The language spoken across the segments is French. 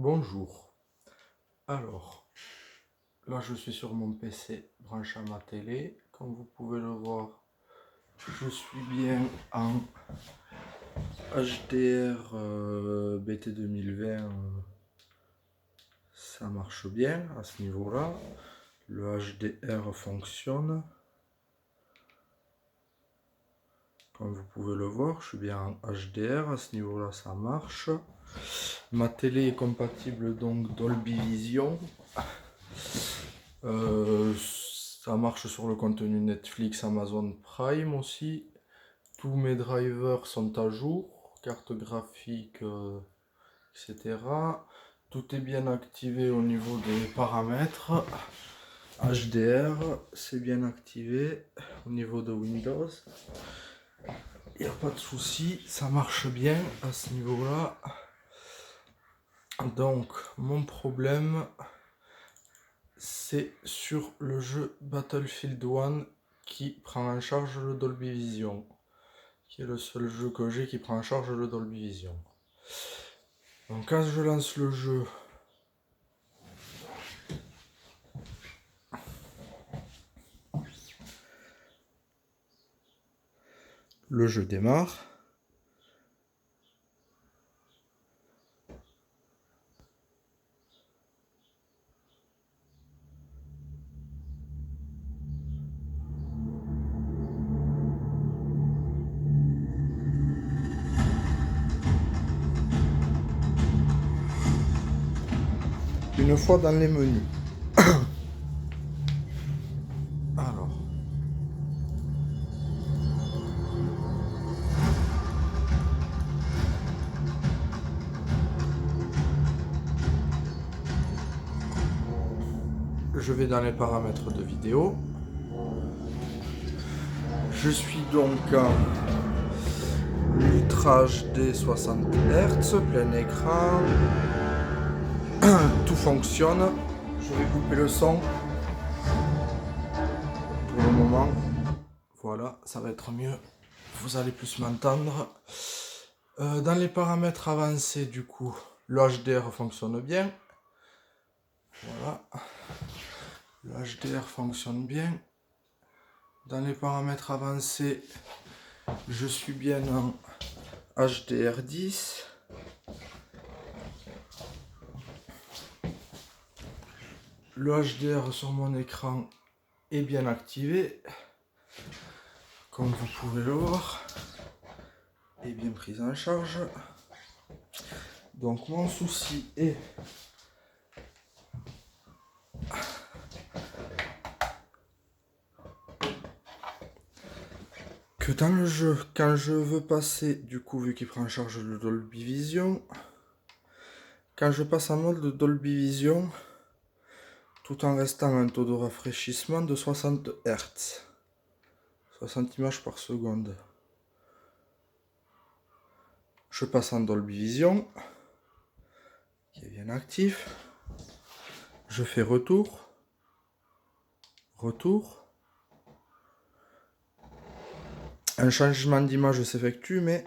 Bonjour. Alors, là je suis sur mon PC branché à ma télé. Comme vous pouvez le voir, je suis bien en HDR BT 2020. Ça marche bien à ce niveau-là. Le HDR fonctionne. Comme vous pouvez le voir, je suis bien en HDR. À ce niveau-là, ça marche. Ma télé est compatible donc Dolby Vision. Ça marche sur le contenu Netflix, Amazon Prime aussi. Tous mes drivers sont à jour, carte graphique, etc. Tout est bien activé au niveau des paramètres. HDR, c'est bien activé au niveau de Windows. Il n'y a pas de souci, ça marche bien à ce niveau-là. Donc, mon problème, c'est sur le jeu Battlefield 1 qui prend en charge le Dolby Vision, qui est le seul jeu que j'ai qui prend en charge le Dolby Vision. Donc quand je lance le jeu, le jeu démarre. Une fois dans les menus. Alors, je vais dans les paramètres de vidéo. Je suis donc en Ultra HD 60 Hz, plein écran. Tout fonctionne. Je vais couper le son pour le moment. Voilà, ça va être mieux. Vous allez plus m'entendre. Dans les paramètres avancés, du coup, le HDR fonctionne bien. Voilà. Le HDR fonctionne bien. Dans les paramètres avancés, je suis bien en HDR10. Le HDR sur mon écran est bien activé. Comme vous pouvez le voir, est bien pris en charge. Donc mon souci est que dans le jeu, quand je veux passer, du coup vu qu'il prend en charge le Dolby Vision, quand je passe en mode de Dolby Vision, tout en restant à un taux de rafraîchissement de 60 Hz, 60 images par seconde, je passe en Dolby Vision, qui est bien actif, je fais retour, un changement d'image s'effectue, mais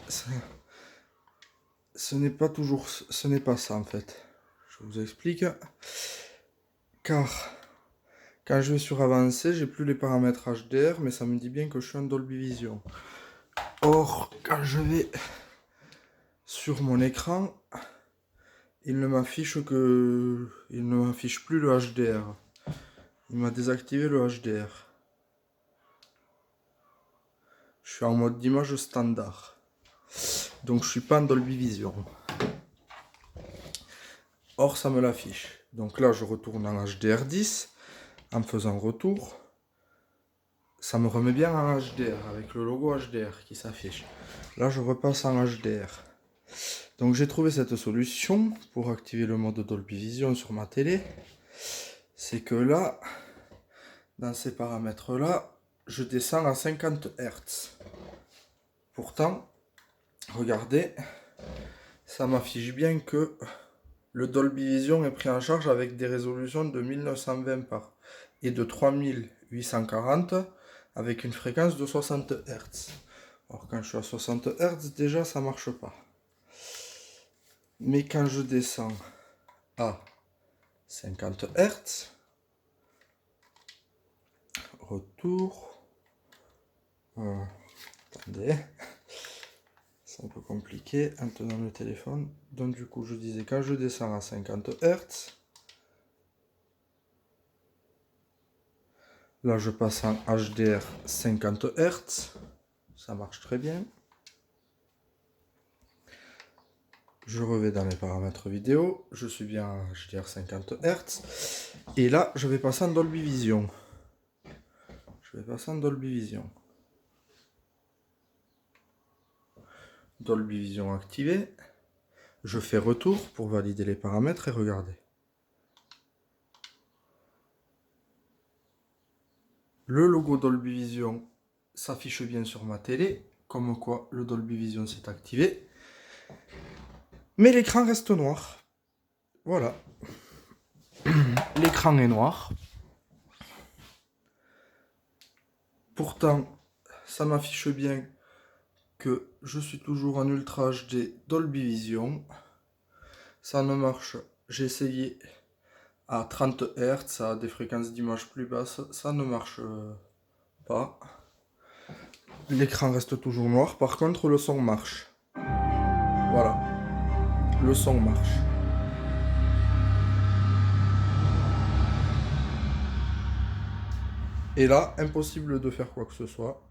ce n'est pas toujours, ce n'est pas ça en fait. Je vous explique. Car quand je vais sur avancé, j'ai plus les paramètres HDR, mais ça me dit bien que je suis en Dolby Vision. Or, quand je vais sur mon écran, il ne m'affiche plus le HDR. Il m'a désactivé le HDR. Je suis en mode d'image standard. Donc je suis pas en Dolby Vision. Or ça me l'affiche. Donc là je retourne en HDR10 en faisant retour. Ça me remet bien en HDR avec le logo HDR qui s'affiche. Là je repasse en HDR. Donc j'ai trouvé cette solution pour activer le mode Dolby Vision sur ma télé. C'est que là, dans ces paramètres là, je descends à 50 Hz. Pourtant, regardez, ça m'affiche bien que le Dolby Vision est pris en charge avec des résolutions de 1920 par et de 3840 avec une fréquence de 60 Hz. Alors quand je suis à 60 Hz, déjà ça marche pas. Mais quand je descends à 50 Hz. Retour. Attendez. C'est un peu compliqué en tenant le téléphone. Donc du coup, je disais, quand je descends à 50 Hz, là je passe en HDR 50 Hz. Ça marche très bien. Je reviens dans les paramètres vidéo. Je suis bien en HDR 50 Hz. Et là, je vais passer en Dolby Vision. Dolby Vision activé. Je fais retour pour valider les paramètres et regarder. Le logo Dolby Vision s'affiche bien sur ma télé, comme quoi le Dolby Vision s'est activé. Mais l'écran reste noir. Voilà. L'écran est noir. Pourtant, ça m'affiche bien que je suis toujours en Ultra HD Dolby Vision. Ça ne marche. J'ai essayé à 30 Hz, à des fréquences d'image plus basses. Ça ne marche pas. L'écran reste toujours noir. Par contre, le son marche. Voilà. Le son marche. Et là, impossible de faire quoi que ce soit.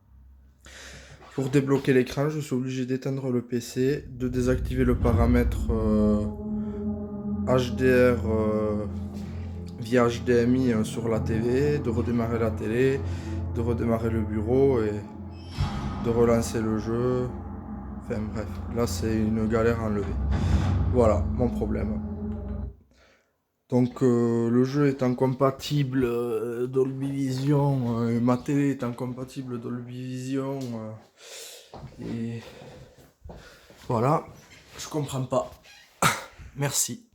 Pour débloquer l'écran, je suis obligé d'éteindre le PC, de désactiver le paramètre HDR via HDMI sur la TV, de redémarrer la télé, de redémarrer le bureau et de relancer le jeu. Enfin bref, là c'est une galère à enlever. Voilà mon problème. Donc le jeu étant compatible Dolby Vision, ma télé étant compatible Dolby Vision, et voilà, je comprends pas. Merci.